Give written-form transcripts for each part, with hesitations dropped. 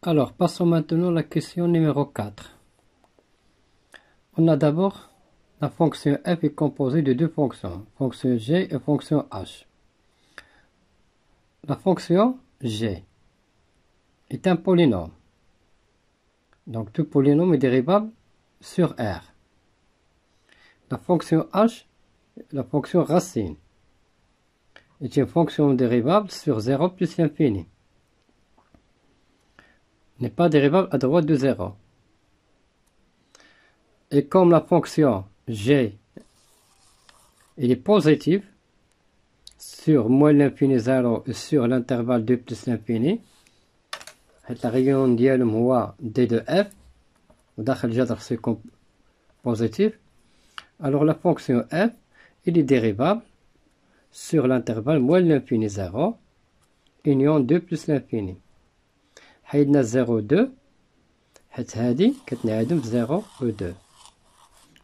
Alors, passons maintenant à la question numéro 4. On a d'abord la fonction f est composée de deux fonctions, fonction g et fonction h. La fonction g est un polynôme. Donc, tout polynôme est dérivable sur R. La fonction h, la fonction racine, est une fonction dérivable sur 0 plus l'infini. N'est pas dérivable à droite de 0. Et comme la fonction g elle est positive sur moins l'infini 0 et sur l'intervalle 2 plus l'infini, la réunion ديالهم هو d de f وداخل الجذر c'est positif, alors la fonction f elle est dérivable sur l'intervalle moins l'infini 0 union 2 plus l'infini. حيدنا 0 2 حيت هذه كتنعدم في 0 و 2.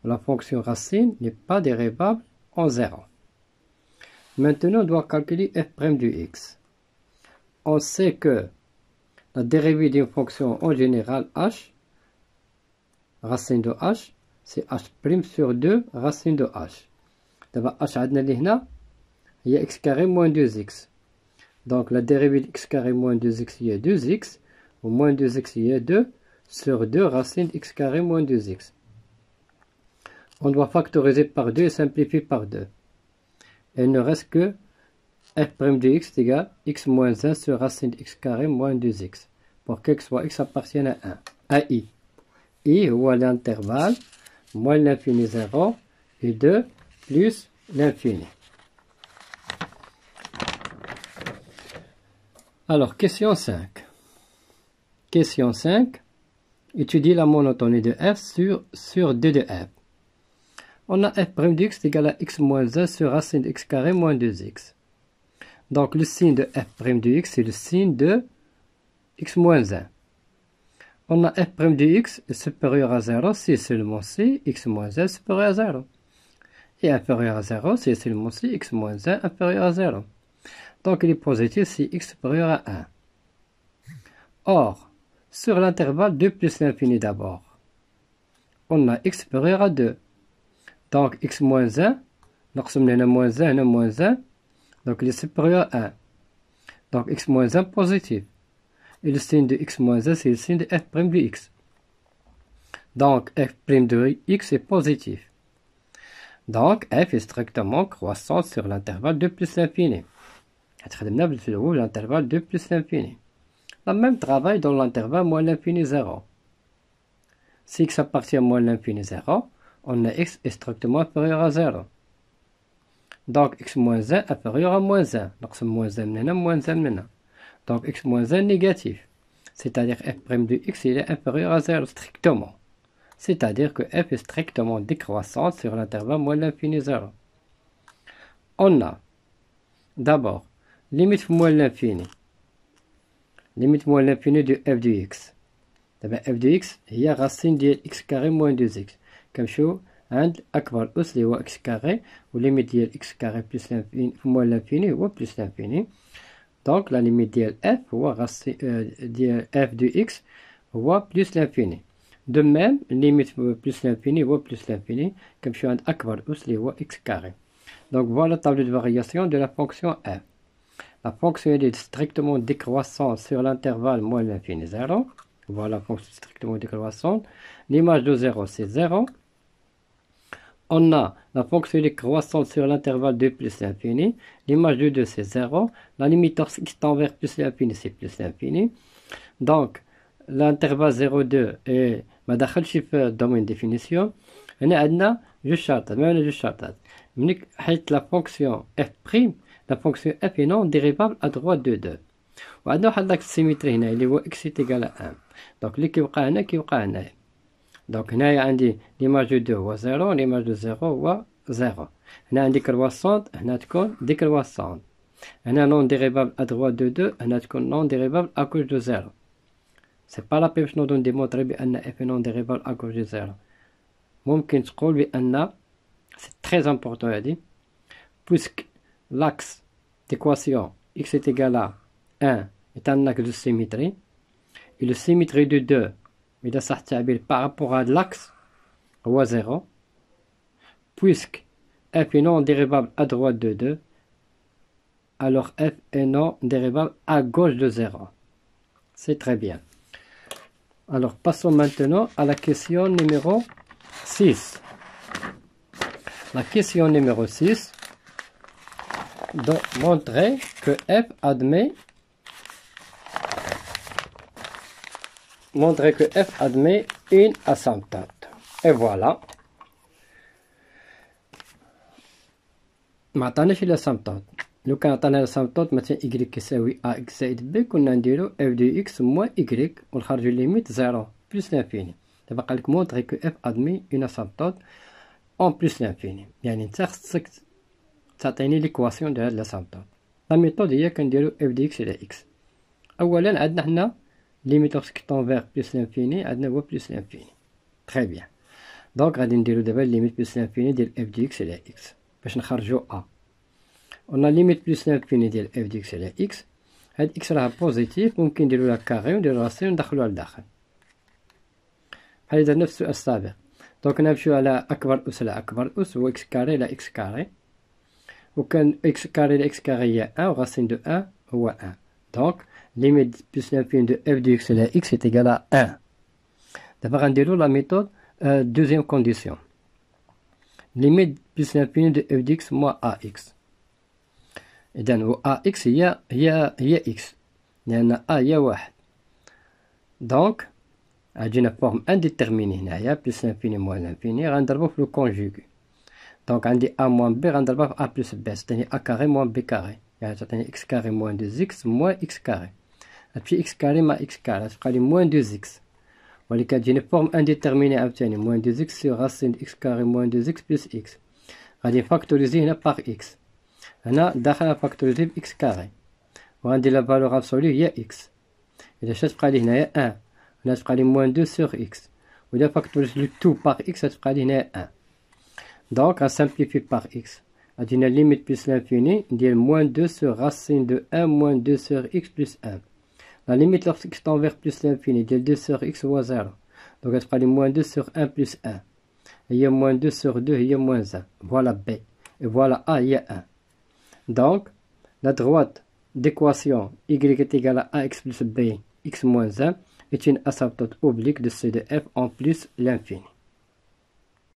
La fonction racine n'est pas dérivable en 0. Maintenant, on doit calculer f' du x. On sait que la dérivée d'une fonction en général h, racine de h, c'est h' sur 2 racine de h. D'abord, h عندنا اللي هنا هي x carré moins 2x. Donc, la dérivée de x carré moins 2x est 2x, ou moins 2x est 2 sur 2 racine x carré moins 2x. On doit factoriser par 2 et simplifier par 2. Et il ne reste que f' de x égale x moins 1 sur racine de x carré moins 2x. Pour que x soit x appartienne à 1, à i. I ou à l'intervalle moins l'infini 0 et 2 plus l'infini. Alors, question 5. Question 5. Étudier la monotonie de f sur d de f. On a f' de x égale à x moins 1 sur racine de x carré moins 2x. Donc le signe de f' de x, c'est le signe de x moins 1. On a f' de x est supérieur à 0 si seulement si x moins 1 est supérieur à 0. Et inférieur à 0 si seulement si x moins 1 inférieur à 0. Donc il est positif si x supérieur à 1. Or, sur l'intervalle 2 plus l'infini d'abord, on a x supérieur à 2. Donc x moins 1, نقسم لنا moins 1 هنا moins 1, donc il est supérieur à 1. Donc x moins 1 positif. Et le signe de x moins 1 c'est le signe de f' de x. Donc f' de x est positif. Donc f est strictement croissant sur l'intervalle 2 plus l'infini. L'intervalle 2 plus l'infini. Le même travail dans l'intervalle moins l'infini 0. Si x appartient à moins l'infini 0, on a x est strictement inférieur à 0. Donc x moins 1 inférieur à moins 1. Donc c'est moins 1 maintenant, moins 1 maintenant. Donc x moins 1 négatif. C'est-à-dire f' de x il est inférieur à 0 strictement. C'est-à-dire que f est strictement décroissant sur l'intervalle moins l'infini 0. On a d'abord limite moins l'infini. Limite moins l'infini de f de x. D'abord f de x هي racine de x carré moins 2x. كنمشيو عند أكبر أس اللي هو x carré والليميت ديال x carré plus l'infini moins l'infini هو plus l'infini. Donc la limite ديال f هو racine ديال f de x هو plus l'infini. De même limite plus l'infini هو plus l'infini كنمشيو عند أكبر أس اللي هو x carré. Donc voilà la table de variation de la fonction f. La fonction est strictement décroissante sur l'intervalle moins l'infini 0. Voilà la fonction strictement décroissante. L'image de 0 c'est 0. On a la fonction décroissante sur l'intervalle 2 plus l'infini. L'image de 2 c'est 0. La limite qui tend vers plus l'infini c'est plus l'infini. Donc l'intervalle 0,2 est ما دخلش في domaine définition. هنا عندنا جوج شرطات. ما عندنا جوج شرطات. منك حيت la fonction f', la fonction f est non dérivable à droite de 2. وعندنا واحد لاكس سيميتري هنا اللي هو x est égal à 1. Donc اللي كيوقع هنا كيوقع هنايا. Donc هنايا عندي l'image de 2 هو 0, l'image de 0 هو 0. هنا عندي croissante, هنا تكون décroissante. هنا non dérivable à droite de 2, هنا تكون non dérivable à gauche de 0. C'est pas la peine de démontrer بأن f est non dérivable à gauche de 0. ممكن تقول بأن c'est très important هذه puisque l'axe d'équation x est égal à 1 est un axe de symétrie et le symétrie de 2 إذا صح التعبير par rapport à l'axe هو 0 puisque f est non dérivable à droite de 2 alors f est non dérivable à gauche de 0. C'est très bien. Alors passons maintenant à la question numéro 6. La question numéro 6 doit montrer que f admet une asymptote. Et voilà. ما عطاناش الاسامبتوت. لو كان عطانا الاسامبتوت مثلا y كيساوي ax زائد b كنا نديرو f de x moins y ونخرجو ليميت 0 بلس لانفيني. دابا قالك مونطري كو f admet une asymptote en plus l'infini. يعني نتا خصك تعطيني ليكواسيون ديال هاد الاسامبتوت. لا ميثود هي كنديرو f de x على x. اولا عندنا حنا ليميت لوغسك طون فيغ بلس لانفيني عندنا هو بلس لانفيني. تري بيان. دونك غادي نديرو دابا ليميت بلس لانفيني ديال f de x على x باش نخرجو a. on a limite plus l'infini ديال f de x على x. هاد x راها بوزيتيف ممكن نديرو لها كاري ونديرو راسين وندخلوها لداخل بحال درنا في السؤال السابق. دونك نمشيو على اكبر اس على اكبر اس هو x كاري على x كاري وكان x كاري على x كاري هي 1 وراسين دو 1 هو 1. دونك limite plus l'infini de f de x على x est égal à 1. دابا غنديرو لا ميثود deuxième condition. limite plus l'infini de f de x moins ax. إذن و ax هي x لأن a هي 1. دونك عندنا فورم انديتيرميني هنايا بلس لانفيني موان لانفيني غنضربو في لو كونجوغي. دونك عندي a موان b غنضربها في a بلس b تعطيني a كاري موان b كاري يعني تعطيني x كاري موان 2 x موان x كاري. غتمشي x كاري مع x كاري غتبقى لي موان 2 x ولي كتجيني فورم انديتيرميني عاوتاني موان 2 x سور راسين x كاري موان 2 x بلس x. غادي نفاكتوريزي هنا باغ x. هنا داخل فاكتوريزي ب x كاري وغندير لا فالور ابسولو هي x. إذا شات تبقى لي هنايا 1 هنا تبقى لي موان 2 سور x وإذا فاكتوريزي لو تو باغ x تبقى لي هنايا 1. دونك غنسامبليفي باغ x غادينا ليميت بلس لانفيني ندير موان 2 سور راسين دو 1 موان 2 سور x بلس 1. لا ليميت لوغسك x طون فيغ بلس لانفيني ديال 2 سور x هو 0. دونك غتبقى لي موان 2 سور 1 بلس 1 هي موان 2 سور 2 هي موان 1. فوالا b et voilà a هي 1. Donc, la droite d'équation y est égale à ax plus b x moins 1 est une asymptote oblique de c de f en plus l'infini.